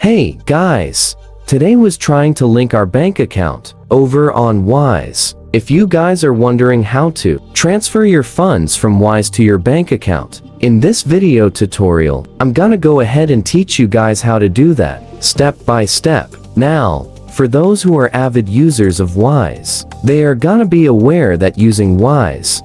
Hey guys, today was trying to link our bank account over on Wise. If you guys are wondering how to transfer your funds from Wise to your bank account, in this video tutorial, I'm gonna go ahead and teach you guys how to do that, step by step. Now, for those who are avid users of Wise, they are gonna be aware that using Wise,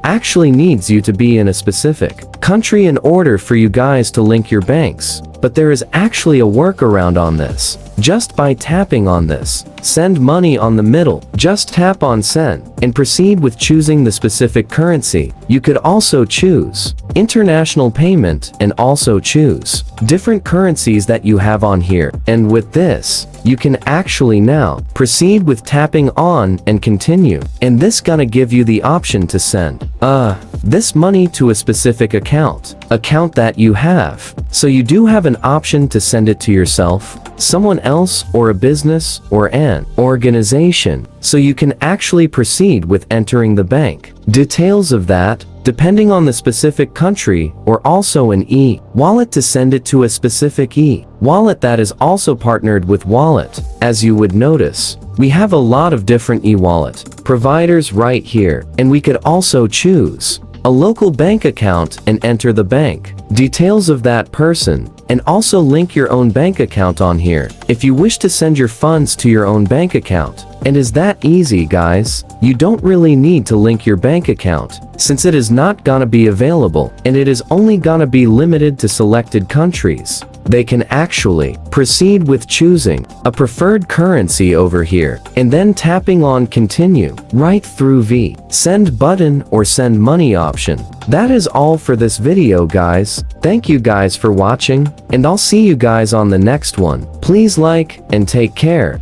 actually needs you to be in a specific country in order for you guys to link your banks. But there is actually a workaround on this. Just by tapping on this, send money on the middle, just tap on send, and proceed with choosing the specific currency. You could also choose international payment and also choose different currencies that you have on here. And with this, you can actually now proceed with tapping on and continue. And this gonna give you the option to send, this money to a specific account that you have. So you do have an option to send it to yourself, someone else, or a business, or an organization. So you can actually proceed with entering the bank details of that, depending on the specific country, or also an e-wallet to send it to a specific e-wallet that is also partnered with Wallet. As you would notice, we have a lot of different e-wallet providers right here, and we could also choose a local bank account and enter the bank details of that person, and also link your own bank account on here if you wish to send your funds to your own bank account. And is that easy, guys? You don't really need to link your bank account, since it is not gonna be available, and it is only gonna be limited to selected countries. They can actually proceed with choosing a preferred currency over here, and then tapping on continue right through the send button or send money option. That is all for this video, guys. Thank you guys for watching, and I'll see you guys on the next one. Please like and take care.